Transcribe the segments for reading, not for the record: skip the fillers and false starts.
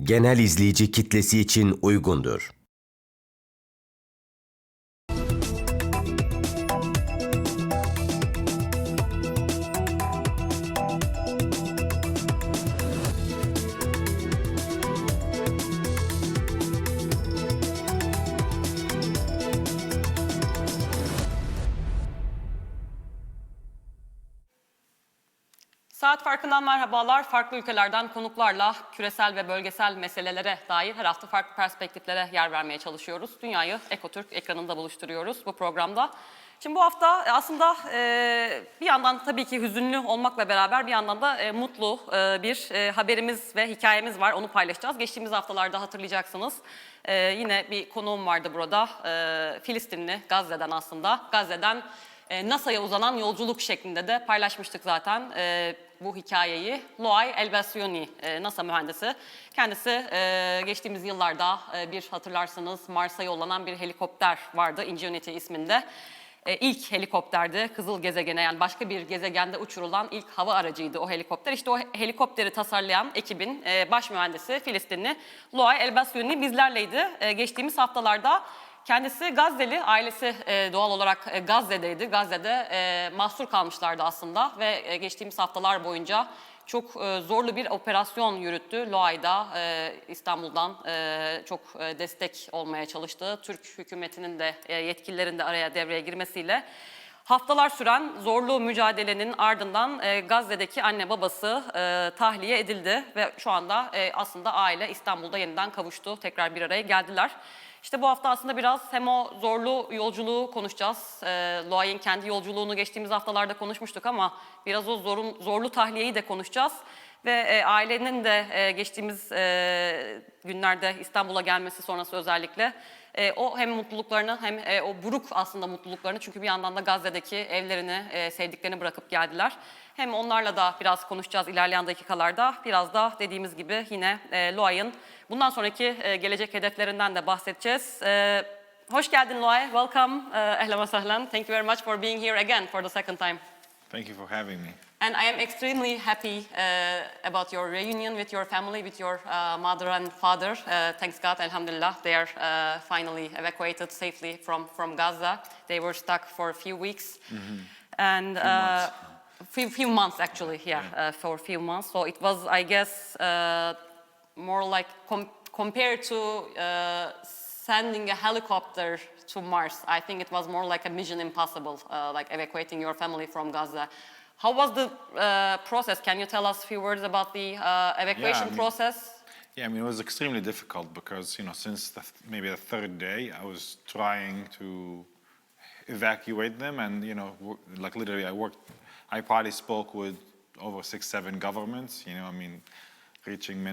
genel izleyici kitlesi için uygundur. Saat Farkı'ndan merhabalar. Farklı ülkelerden konuklarla küresel ve bölgesel meselelere dair her hafta farklı perspektiflere yer vermeye çalışıyoruz. Dünyayı Ekotürk ekranında buluşturuyoruz bu programda. Şimdi bu hafta aslında bir yandan tabii ki hüzünlü olmakla beraber bir yandan da mutlu bir haberimiz ve hikayemiz var. Onu paylaşacağız. Geçtiğimiz haftalarda hatırlayacaksınız. Yine bir konuğum vardı burada. Filistinli, Gazze'den aslında. Gazze'den NASA'ya uzanan yolculuk şeklinde de paylaşmıştık zaten bu hikayeyi. Loay Elbasyouni, NASA mühendisi. Kendisi geçtiğimiz yıllarda bir hatırlarsınız Mars'a yollanan bir helikopter vardı Ingenuity isminde. İlk helikopterdi Kızıl Gezegen'e, yani başka bir gezegende uçurulan ilk hava aracıydı o helikopter. İşte o helikopteri tasarlayan ekibin baş mühendisi Filistinli Loay Elbasyouni bizlerleydi geçtiğimiz haftalarda. Kendisi Gazze'li, ailesi doğal olarak Gazze'deydi. Gazze'de mahsur kalmışlardı aslında ve geçtiğimiz haftalar boyunca çok zorlu bir operasyon yürüttü. Loay'da İstanbul'dan çok destek olmaya çalıştı. Türk hükümetinin de yetkililerin de araya devreye girmesiyle haftalar süren zorlu mücadelenin ardından Gazze'deki anne babası tahliye edildi ve şu anda aslında aile İstanbul'da yeniden kavuştu. Tekrar bir araya geldiler. İşte bu hafta aslında biraz hem o zorlu yolculuğu konuşacağız. Loay'ın kendi yolculuğunu geçtiğimiz haftalarda konuşmuştuk ama biraz o zorlu tahliyeyi de konuşacağız. Ve ailenin de geçtiğimiz günlerde İstanbul'a gelmesi sonrası özellikle o hem mutluluklarını hem o buruk aslında mutluluklarını, çünkü bir yandan da Gazze'deki evlerini, sevdiklerini bırakıp geldiler. Hem onlarla da biraz konuşacağız ilerleyen dakikalarda. Biraz da dediğimiz gibi yine Loay'ın bundan sonraki gelecek hedeflerinden de bahsedeceğiz. Hoş geldin Loay, welcome, ehlen ve sehlen. Thank you very much for being here again for the second time. Thank you for having me. And I am extremely happy about your reunion with your family, with your mother and father. Thanks God, alhamdulillah, they are finally evacuated safely from Gaza. They were stuck for a few weeks. And few months actually, for a few months. So it was, I guess, more like compared to sending a helicopter to Mars. I think it was more like a mission impossible, like evacuating your family from Gaza. How was the process? Can you tell us a few words about the evacuation process? Yeah, I mean, it was extremely difficult because, since maybe the third day, I was trying to evacuate them, and, like literally I probably spoke with over 6-7 governments, reaching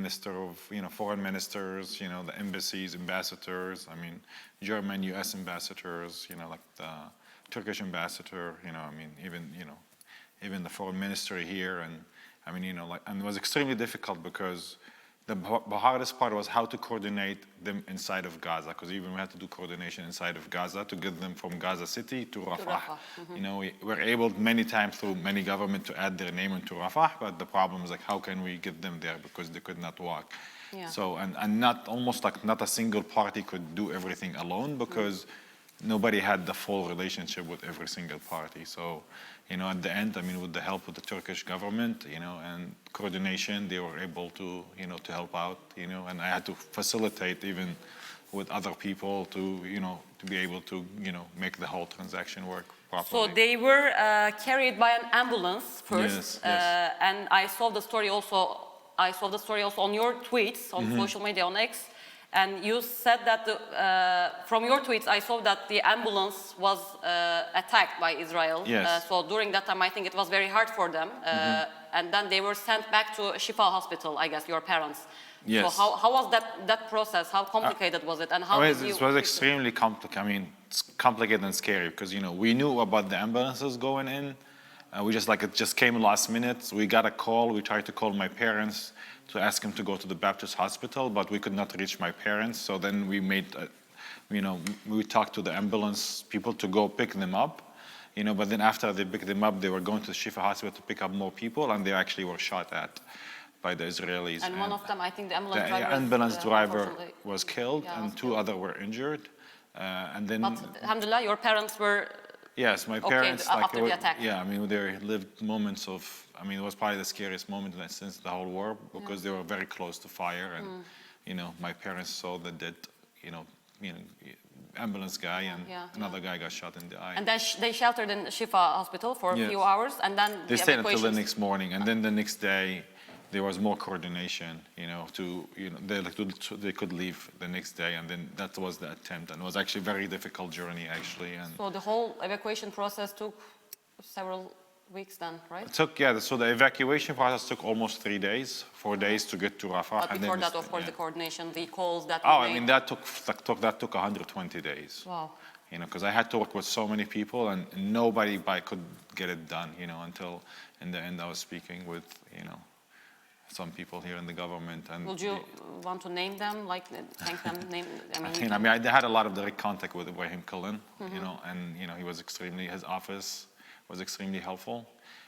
foreign ministers, the embassies, ambassadors, German, US ambassadors, like the Turkish ambassador, even the foreign ministry here, and and it was extremely difficult because the hardest part was how to coordinate them inside of Gaza, because even we had to do coordination inside of Gaza to get them from Gaza City to Rafah. We were able many times through many governments to add their name into Rafah, but the problem is like how can we get them there because they could not walk. Yeah. So and not a single party could do everything alone because nobody had the full relationship with every single party. So, at the end, with the help of the Turkish government, and coordination, they were able to, to help out, and I had to facilitate even with other people to, to be able to, make the whole transaction work properly. So they were carried by an ambulance first, yes. And I saw the story also on your tweets, on social media, on X. And you said that from your tweets, I saw that the ambulance was attacked by Israel. Yes. So during that time, I think it was very hard for them. And then they were sent back to Shifa Hospital, I guess, your parents. Yes. So how was that process? How complicated was it? And how did you... It was extremely complicated. It's complicated and scary because, we knew about the ambulances going in. It just came last minute. We got a call. We tried to call my parents to ask him to go to the Baptist hospital, but we could not reach my parents. So then we we talked to the ambulance people to go pick them up, but then after they picked them up, they were going to the Shifa hospital to pick up more people, and they actually were shot at. by the Israelis. And one of them, I think the ambulance the driver, ambulance driver unfortunately was killed, yeah, and was two killed. other were injured. And then, But alhamdulillah, your parents were yes, my okay parents, after the attack. yeah, I mean, they lived moments of, I mean, it was probably the scariest moment since the whole war, because they were very close to fire, and you know, my parents saw the dead, you know, ambulance guy, and another guy got shot in the eye. And then they sheltered in Shifa hospital for a Yes. few hours, and then They the stayed until the evacuations. next morning, and then the next day there was more coordination. You know, they could leave the next day, and then that was the attempt, and it was actually a very difficult journey actually. And So the whole evacuation process took several weeks then, right? so the evacuation process took almost 3 days, 4 days to get to Rafah. But and before then that, of course, the coordination, the calls that Oh, we I made. mean, that took 120 days. Wow. You know, because I had to work with so many people, and nobody could get it done. You know, until in the end, I was speaking with some people here in the government. And Would you want to name them, like thank them? I had a lot of direct contact with Ibrahim Kalin, you know, and he was his office was extremely helpful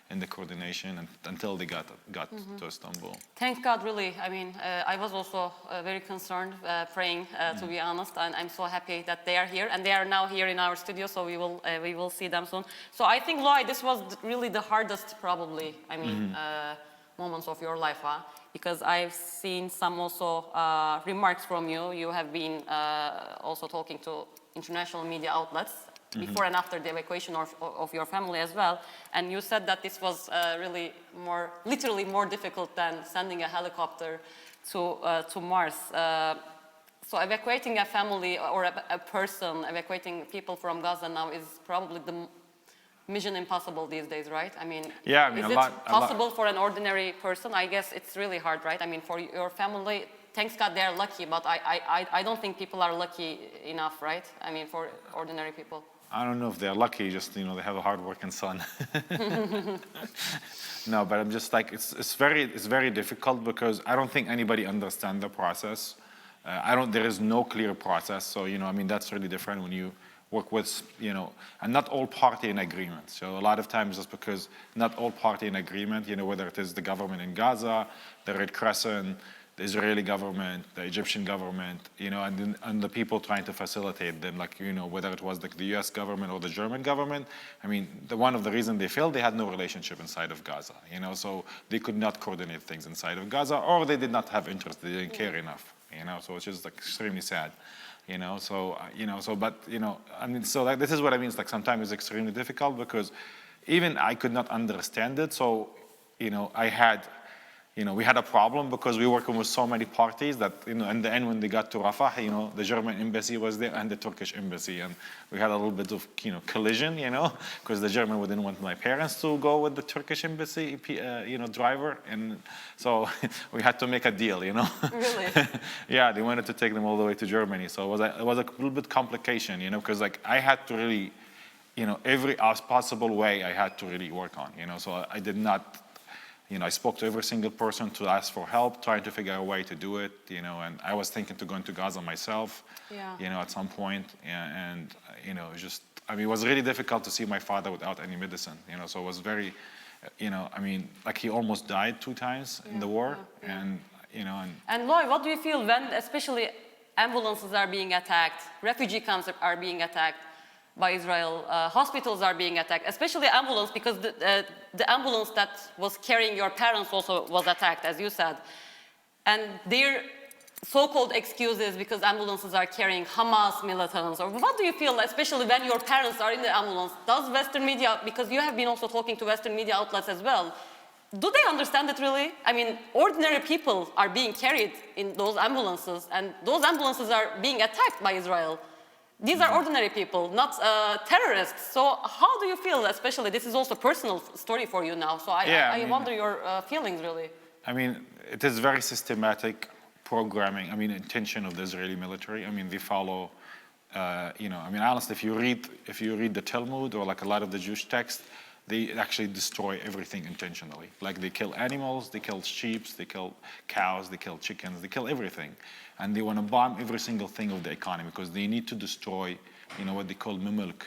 in the coordination until they got to Istanbul. Thank God, really. I mean, I was also very concerned, praying, to be honest, and I'm so happy that they are here, and they are now here in our studio, so we will see them soon. So I think, Loay, this was really the hardest, probably, I mean, moments of your life, huh? Because I've seen some also remarks from you. You have been also talking to international media outlets before and after the evacuation of your family as well. And you said that this was really literally more difficult than sending a helicopter to Mars. So evacuating a family or a person, evacuating people from Gaza now is probably the mission impossible these days, right? I mean, is it possible for an ordinary person? I guess it's really hard, right? I mean, for your family, thanks God they're lucky, but I don't think people are lucky enough, right? I mean, for ordinary people. I don't know if they're lucky, just, they have a hard-working son. No, but I'm just like, it's very difficult because I don't think anybody understands the process. There is no clear process. So, I mean, that's really different when you work with, and not all party in agreement. So a lot of times it's because not all party in agreement, whether it is the government in Gaza, the Red Crescent, the Israeli government, the Egyptian government, and the people trying to facilitate them, like, whether it was the US government or the German government. I mean, one of the reasons they failed, they had no relationship inside of Gaza, so they could not coordinate things inside of Gaza, or they did not have interest, they didn't care enough, so it's just extremely sad. I mean, so this is what I mean. It's like sometimes it's extremely difficult because even I could not understand it. So, we had a problem because we were working with so many parties that, in the end, when they got to Rafah, the German embassy was there and the Turkish embassy. And we had a little bit of, collision, because the German didn't want my parents to go with the Turkish embassy, driver. And so we had to make a deal, Really? Yeah, they wanted to take them all the way to Germany. So it was a little bit complication, because I had to really, every possible way I had to really work on, so I did not, I spoke to every single person to ask for help, trying to figure out a way to do it, and I was thinking to go into Gaza myself, at some point, and it was really difficult to see my father without any medicine, so it was very, like he almost died 2 times in the war, and. And Loay, what do you feel when, especially, ambulances are being attacked, refugee camps are being attacked by Israel, hospitals are being attacked, especially ambulance, because the ambulance that was carrying your parents also was attacked, as you said. And their so-called excuses because ambulances are carrying Hamas militants, or what do you feel, especially when your parents are in the ambulance? Does Western media, because you have been also talking to Western media outlets as well, do they understand it really? I mean, ordinary people are being carried in those ambulances, and those ambulances are being attacked by Israel. These are ordinary people, not terrorists. So how do you feel, especially, this is also a personal story for you now, so I wonder your feelings, really. I mean, it is very systematic programming, intention of the Israeli military. They follow, honestly, if you read the Talmud or like a lot of the Jewish texts, they actually destroy everything intentionally. Like they kill animals, they kill sheep, they kill cows, they kill chickens, they kill everything. And they want to bomb every single thing of the economy because they need to destroy, what they call mimulk,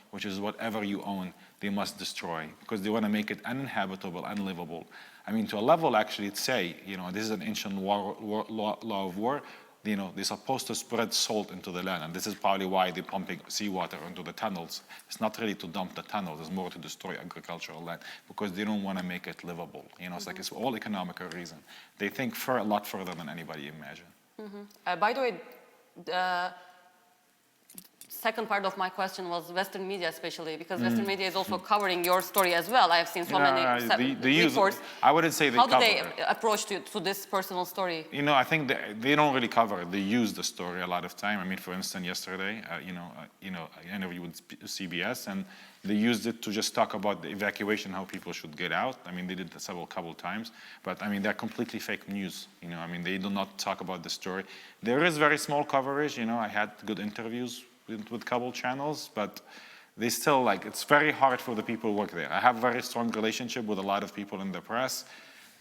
which is whatever you own, they must destroy because they want to make it uninhabitable, unlivable. I mean, to a level, actually, it's say, this is an ancient law of war. They're supposed to spread salt into the land, and this is probably why they're pumping seawater into the tunnels. It's not really to dump the tunnels, it's more to destroy agricultural land, because they don't want to make it livable. It's like it's all economical reason. They think a lot further than anybody imagine. By the way, second part of my question was Western media, especially because Western media is also covering your story as well. I have seen so many reports. I wouldn't say they How cover do they it. approach to this personal story? I think they don't really cover it. They use the story a lot of time. I mean, for instance, yesterday, I interviewed with CBS, and they used it to just talk about the evacuation, how people should get out. I mean, they did this couple times, but I mean, they're completely fake news. I mean, they do not talk about the story. There is very small coverage. I had good interviews with couple channels, but they still it's very hard for the people who work there. I have a very strong relationship with a lot of people in the press.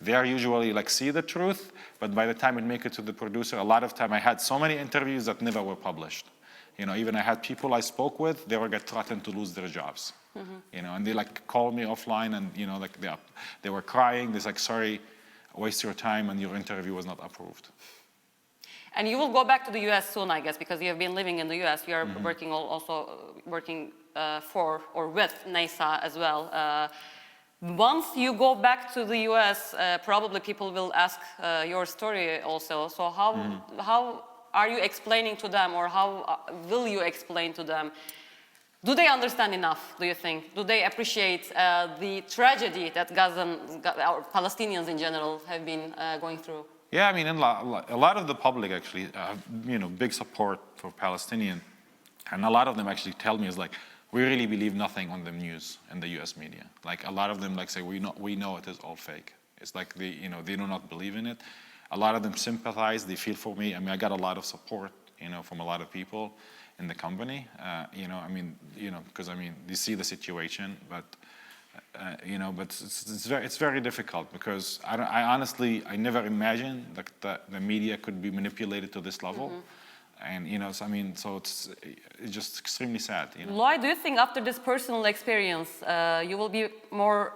They are usually see the truth, but by the time it make it to the producer, a lot of time I had so many interviews that never were published. Even I had people I spoke with, they were get threatened to lose their jobs. And they called me offline, and they were crying. They're sorry, waste your time, and your interview was not approved. And you will go back to the U.S. soon, I guess, because you have been living in the U.S. You are working for or with NASA as well. Once you go back to the U.S., probably people will ask your story also. So how are you explaining to them, or how will you explain to them? Do they understand enough, do you think? Do they appreciate the tragedy that or Palestinians in general have been going through? Yeah, I mean, a lot of the public actually, big support for Palestinian, and a lot of them actually tell me we really believe nothing on the news and the U.S. media. A lot of them say we know it is all fake. It's they do not believe in it. A lot of them sympathize. They feel for me. I mean, I got a lot of support, from a lot of people in the company. Because they see the situation, but. But it's very difficult, because I honestly never imagined that the media could be manipulated to this level, and so it's just extremely sad. Loay, do you think after this personal experience you will be more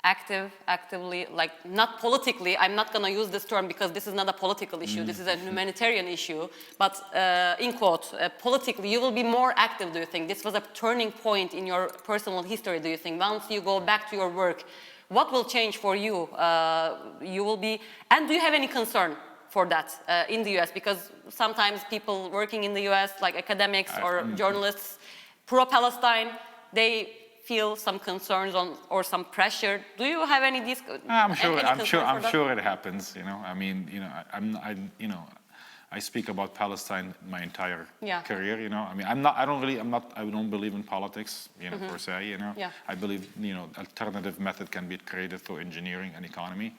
actively, not politically? I'm not going to use this term because this is not a political issue. This is a humanitarian issue. But in quote, politically, you will be more active, do you think? This was a turning point in your personal history, do you think? Once you go back to your work, what will change for you? You will be, and do you have any concern for that in the US? Because sometimes people working in the US, like academics or journalists, pro-Palestine, they feel some concerns or some pressure. Do you have any? I'm sure it happens. I speak about Palestine my entire career. I don't believe in politics. Per se. I believe alternative method can be created through engineering and economy.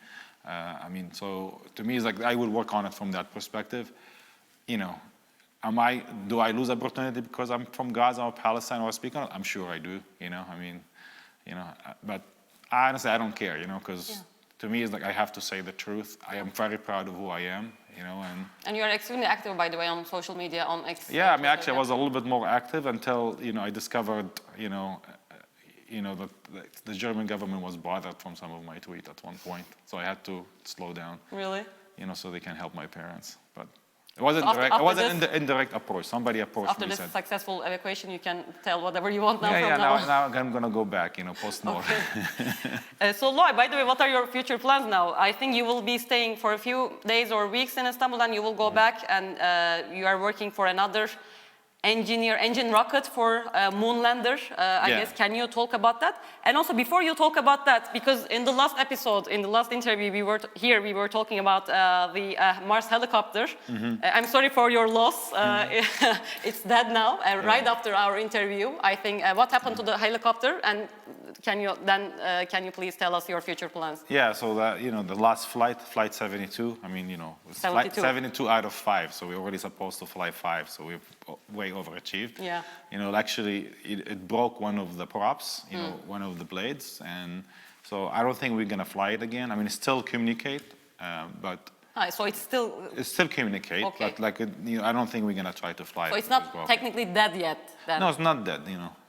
So to me, it's I would work on it from that perspective. Do I lose opportunity because I'm from Gaza or Palestine or speak on it? I'm sure I do, but honestly, I don't care, because to me, it's I have to say the truth. I am very proud of who I am, And you're extremely active, by the way, on social media, on X. Yeah, actually, I was a little bit more active until, I discovered, that the German government was bothered from some of my tweets at one point. So I had to slow down. Really? So they can help my parents, but. It wasn't direct. It wasn't indirect approach. Somebody approached me. After this successful evacuation, you can tell whatever you want now. Now I'm gonna go back. Post-mortem. Okay. So, Loay, by the way, what are your future plans now? I think you will be staying for a few days or weeks in Istanbul, and you will go back, and you are working for another engine rocket for Moonlander, I guess. Can you talk about that? And also, before you talk about that, because in the last episode, in the last interview, we were talking about the Mars helicopter. I'm sorry for your loss. It's dead now. Right after our interview, I think, what happened to the helicopter? And can you please tell us your future plans? Yeah. So the last flight 72. 72 out of 5. So we're already supposed to fly 5. So we've way overachieved. Yeah. Actually, it broke one of the props. One of the blades, and so I don't think we're gonna fly it again. Still communicate, but. So it's still communicate, okay. But I don't think we're gonna try to fly. So it's not technically dead yet. Then. No, it's not dead.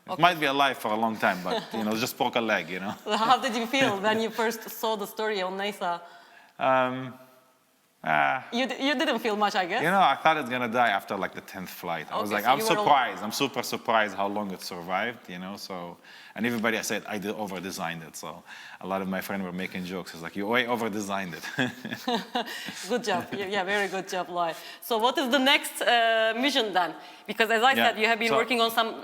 It might be alive for a long time, but just broke a leg, How did you feel when you first saw the story on NASA? You didn't feel much, I guess. I thought it's gonna die after like the 10th flight. I was Okay, like, so I'm you were surprised. I'm super surprised how long it survived, So, and everybody said I over-designed it. So, a lot of my friends were making jokes. It's like, you way over-designed it. Good job. Yeah, very good job, Loay. So, what is the next mission then? Because as I said, you have been working on some,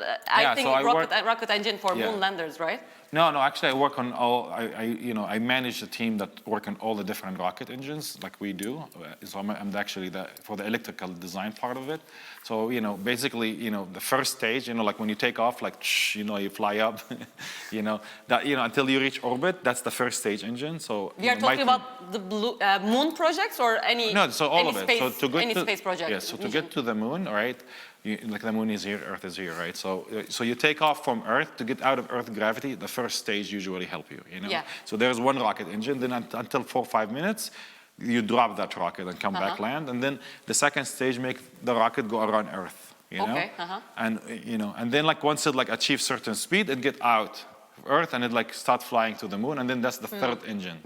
rocket engine for moon landers, right? No, actually I work on all, I manage a team that work on all the different rocket engines like we do. So I'm actually for the electrical design part of it. So, basically, the first stage, like when you take off, like, you fly up, until you reach orbit, that's the first stage engine. So we are talking about the moon projects or any No, so all of it. Space, So any space project? Yes, so to get to the moon, right? Like the moon is here, Earth is here, right? So you take off from Earth to get out of Earth gravity. The first stage usually help you, Yeah. So there's one rocket engine. Then until 4 or 5 minutes, you drop that rocket and come back land. And then the second stage make the rocket go around Earth, Okay. And and then like once it like achieves certain speed, it get out of Earth and it like start flying to the moon. And then that's the third engine.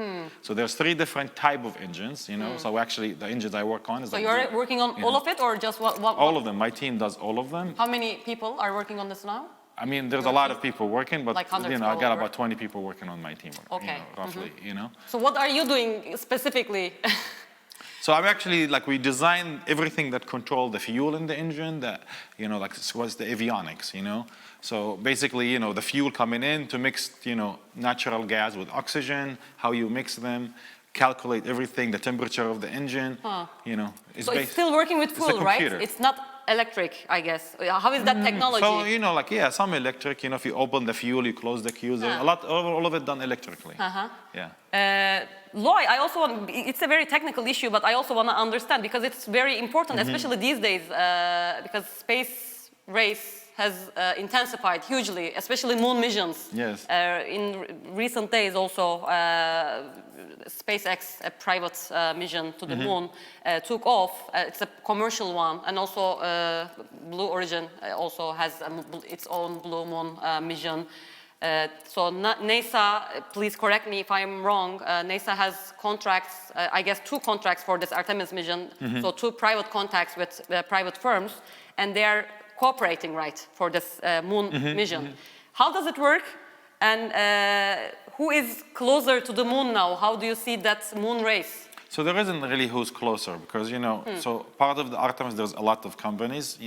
So there's 3 different type of engines, So actually the engines I work on is So you're working on all of it or just one? All of them. My team does all of them. How many people are working on this now? I mean, there's a lot of people working, but Like hundreds I got over? about 20 people working on my team, Okay. roughly, So what are you doing specifically? So I'm actually like we design everything that control the fuel in the engine, that like was the avionics, So basically, the fuel coming in to mix, natural gas with oxygen, how you mix them, calculate everything, the temperature of the engine, So it's still working with fuel, right? It's not electric, I guess. How is that technology? So, some electric, if you open the fuel, you close the queues, all of it done electrically. Yeah. Loay, it's a very technical issue, but I also want to understand because it's very important, especially these days, because space race has intensified hugely, especially moon missions. Yes. In recent days also, SpaceX, a private mission to the moon, took off. It's a commercial one, and also Blue Origin also has its own Blue Moon mission. So NASA, please correct me if I'm wrong, NASA has contracts, I guess 2 contracts for this Artemis mission, so 2 private contacts with private firms, and they're cooperating, right, for this moon mission. How does it work? And who is closer to the moon now? How do you see that moon race? So there isn't really who's closer because, so part of the Artemis, there's a lot of companies,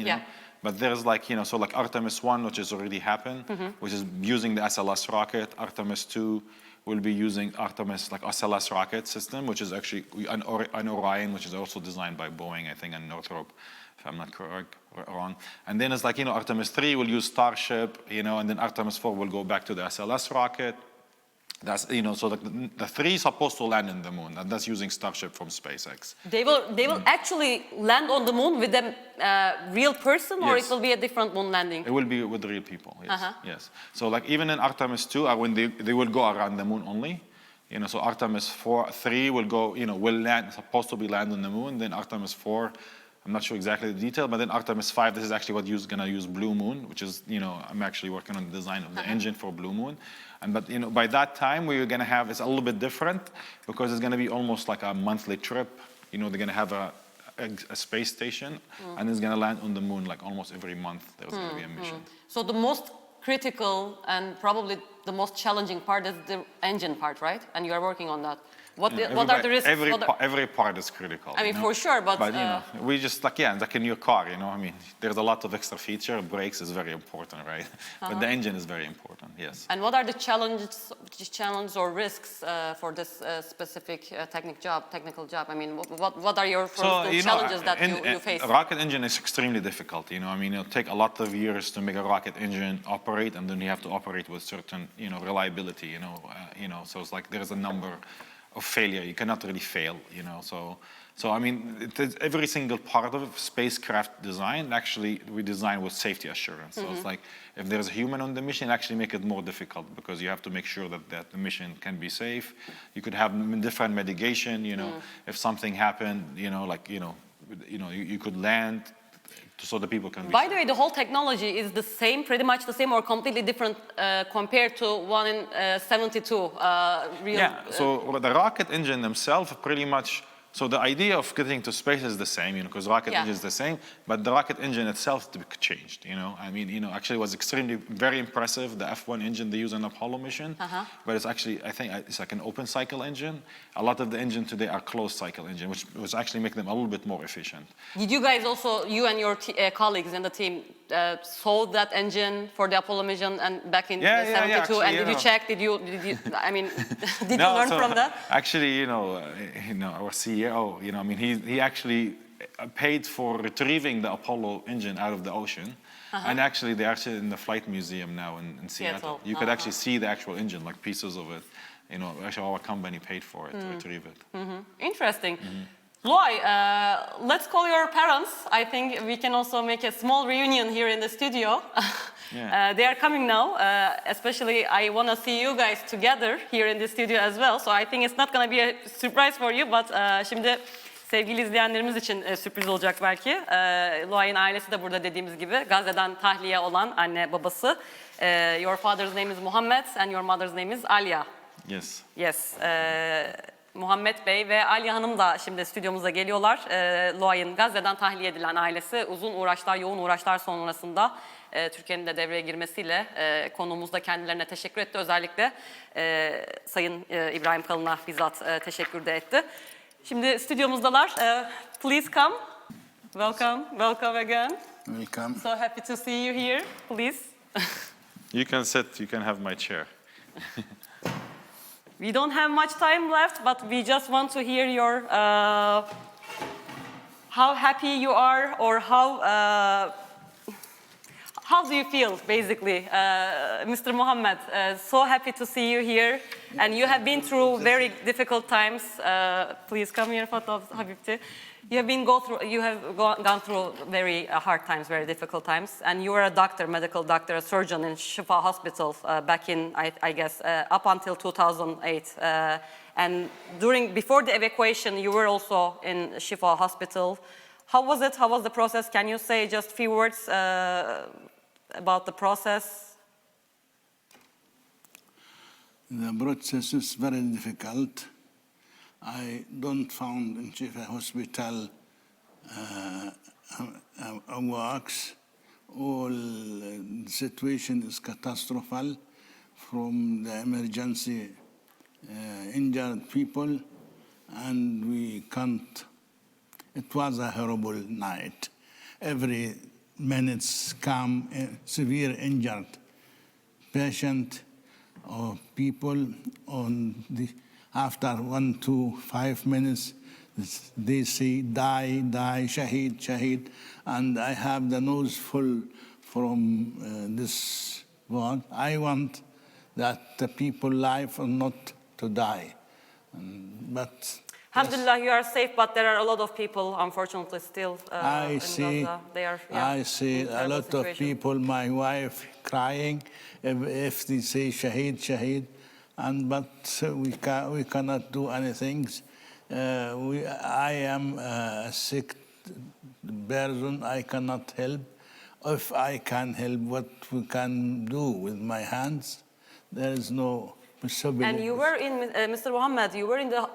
but there's like, so like Artemis 1, which has already happened, which is using the SLS rocket. Artemis 2 will be using Artemis, like SLS rocket system, which is actually an Orion, which is also designed by Boeing, I think, and Northrop, if I'm not correct or wrong. And then it's like, Artemis 3 will use Starship, and then Artemis 4 will go back to the SLS rocket. That's, so the 3 is supposed to land in the moon, and that's using Starship from SpaceX. They will actually land on the moon with a real person, or it will be a different moon landing? It will be with real people, yes. Yes. So like even in Artemis 2, when they will go around the moon only, so Artemis 3 will go, will land, supposed to be land on the moon, then Artemis 4, I'm not sure exactly the detail, but then Artemis 5, this is actually what gonna use Blue Moon, which is, I'm actually working on the design of the engine for Blue Moon. But, by that time, we're gonna have, it's a little bit different because it's gonna be almost like a monthly trip. They're gonna have a space station and it's gonna land on the moon like almost every month. There's gonna be a mission. So the most critical and probably the most challenging part is the engine part, right? And you are working on that. What are the risks? Every part is critical. I mean, for sure, but we just like in your car, I mean, there's a lot of extra feature. Brakes is very important, right? But the engine is very important. Yes. And what are the challenges or risks for this specific technical job? I mean, what are your challenges that you face? A rocket engine is extremely difficult. I mean, it'll take a lot of years to make a rocket engine operate, and then you have to operate with certain, reliability. So it's like there's a number of failure. You cannot really fail, So I mean, every single part of spacecraft design, actually, we design with safety assurance. So it's like, if there's a human on the mission, actually make it more difficult because you have to make sure that the mission can be safe. You could have different mitigation, if something happened, you could land, so the people can be By safe. the way, the whole technology is the same, pretty much the same, or completely different compared to one in 72 real. Yeah, so the rocket engine themselves pretty much, so the idea of getting to space is the same, because rocket engine is the same, but the rocket engine itself changed, I mean, actually it was extremely, very impressive, the F1 engine they use on the Apollo mission, but it's actually, I think it's like an open cycle engine. A lot of the engine today are closed cycle engine, which was actually make them a little bit more efficient. Did you guys also, you and your colleagues in the team, saw that engine for the Apollo mission and back in 72? Actually, and did you check? Did you? I mean, did you learn from that? Actually, our CEO, I mean, he actually paid for retrieving the Apollo engine out of the ocean. And actually, they're actually in the flight museum now in Seattle. You could actually see the actual engine, like pieces of it. Actually, our company paid for it to retrieve it. Interesting. Loay, let's call your parents. I think we can also make a small reunion here in the studio. They are coming now. Especially, I want to see you guys together here in the studio as well. So I think it's not going to be a surprise for you. But şimdi sevgili izleyenlerimiz için sürpriz olacak belki. Loay'ın ailesi de burada dediğimiz gibi. Gazze'den tahliye olan anne babası. Your father's name is Muhammed and your mother's name is Alia. Yes. Yes. Muhammed Bey ve Aliye Hanım da şimdi stüdyomuza geliyorlar. Loay'ın Gazze'den tahliye edilen ailesi uzun uğraşlar, yoğun uğraşlar sonrasında Türkiye'nin de devreye girmesiyle konuğumuz da kendilerine teşekkür etti. Özellikle Sayın İbrahim Kalın'a bizzat teşekkür de etti. Şimdi stüdyomuzdalar. Please come. Welcome. Welcome again. Welcome. So happy to see you here. Please. You can sit, you can have my chair. We don't have much time left, but we just want to hear your how happy you are, or how do you feel, basically, Mr. Mohammed? So happy to see you here, and you have been through very difficult times. Please come here, Fatah Habibti. You have gone through very hard times, very difficult times, and you were a doctor, medical doctor, a surgeon in Shifa Hospital back in, I guess, up until 2008. And before the evacuation, you were also in Shifa Hospital. How was it? How was the process? Can you say just a few words about the process? The process is very difficult. I don't found in Shifa Hospital works. All the situation is catastrophic from the emergency injured people, and we can't. It was a horrible night. Every minute come severe injured patient or people on the. After 1 to 5 minutes, they say, die, shaheed, and I have the nose full from this word. I want that the people live and not to die. But Alhamdulillah, you are safe, but there are a lot of people, unfortunately, still in Gaza. I see a lot of people, my wife crying, if they say shaheed. But we cannot do anything. I am a sick person. I cannot help. If I can help, what we can do with my hands, there is no possibility. And you were in, Mr. Mohammed, you were in the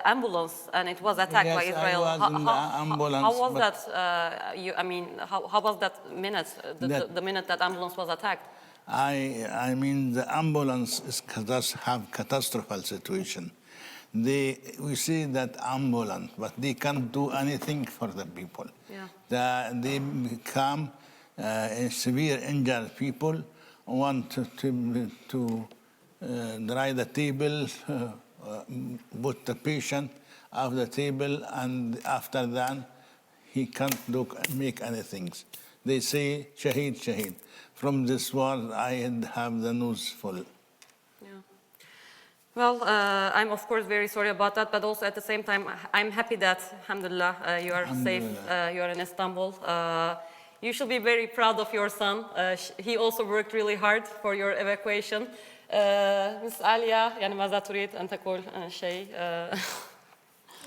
ambulance, and it was attacked by Israel. I was in the ambulance. How was that? How was that minute? The minute that ambulance was attacked? I mean, the ambulance does have catastrophic situation. We see that ambulance, but they can't do anything for the people. Yeah. They become severe injured people, want to dry the table, put the patient off the table, and after that, he can't make anything. They say, shaheed. From this war, I have the nose full. Yeah. Well, I'm of course very sorry about that, but also at the same time, I'm happy that, alhamdulillah, you are safe, you are in Istanbul. You should be very proud of your son. He also worked really hard for your evacuation. Miss Alia, يعني ماذا تريد أن تقول شيء؟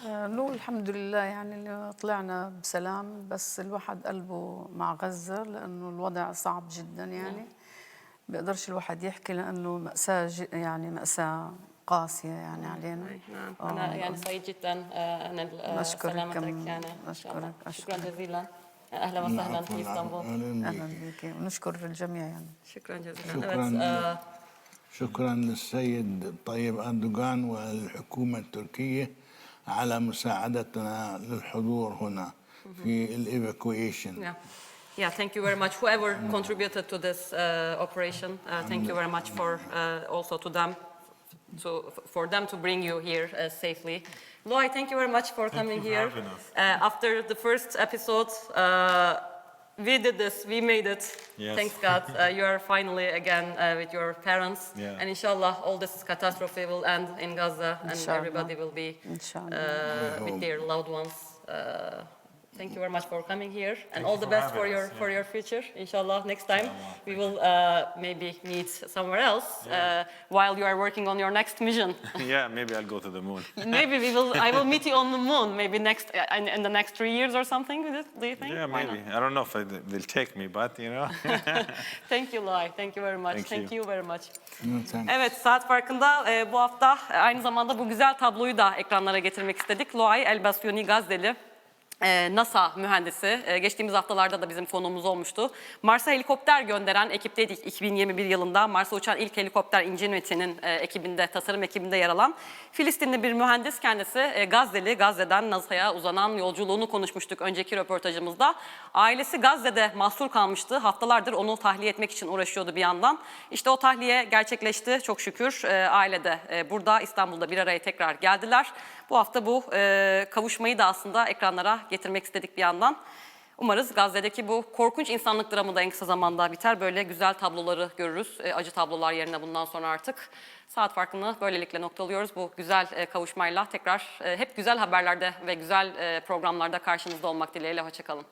نقول الحمد لله يعني اللي طلعنا بسلام بس الواحد قلبه مع غزة لأنه الوضع صعب جدا يعني بيقدرش الواحد يحكي لأنه مأساة يعني مأساة قاسية يعني علينا. نعم أنا يعني سعيد جدا أن سلامتك يعني أشكرك شكرا جزيلا أهلا وسهلا في اسطنبول. أهلا بك ونشكر الجميع يعني. شكرا جزيلا. شكرا للسيد طيب أردوغان والحكومة التركية على مساعدتنا للحضور هنا في evacuation. Yeah, thank you very much. Whoever contributed to this operation, thank you very much for also to them, for them to bring you here safely. Loay, thank you very much for coming here. After the first episode, we did this, we made it. Yes. Thanks God, you are finally again with your parents. Yeah. And inshallah, all this catastrophe will end in Gaza and Inshallah. everybody will be with their loved ones. Thank you very much for coming here, and all the best for your future. Inshallah, next time we will maybe meet somewhere else while you are working on your next mission. Yeah, maybe I'll go to the moon. Maybe I will meet you on the moon. Maybe in the next 3 years or something. Do you think? Yeah, maybe. I don't know if they'll take me, but you know. Thank you, Loay. Thank you very much. Thank you very much. Thanks. Evet, Saat Farkı'nda bu hafta aynı zamanda bu güzel tabloyu da ekranlara getirmek istedik. Loay Elbasyouni Gazze'li. NASA mühendisi, geçtiğimiz haftalarda da bizim konuğumuz olmuştu. Mars'a helikopter gönderen ekipteydik 2021 yılında. Mars'a uçan ilk helikopter Ingenuity'nin ekibinde, tasarım ekibinde yer alan Filistinli bir mühendis kendisi. Gazze'li, Gazze'den NASA'ya uzanan yolculuğunu konuşmuştuk önceki röportajımızda. Ailesi Gazze'de mahsur kalmıştı. Haftalardır onu tahliye etmek için uğraşıyordu bir yandan. İşte o tahliye gerçekleşti çok şükür. Aile de burada İstanbul'da bir araya tekrar geldiler. Bu hafta bu kavuşmayı da aslında ekranlara getirmek istedik bir yandan. Umarız Gazze'deki bu korkunç insanlık dramı da en kısa zamanda biter. Böyle güzel tabloları görürüz. Acı tablolar yerine bundan sonra artık. Saat farkını böylelikle noktalıyoruz. Bu güzel kavuşmayla tekrar hep güzel haberlerde ve güzel programlarda karşınızda olmak dileğiyle. Hoşça kalın.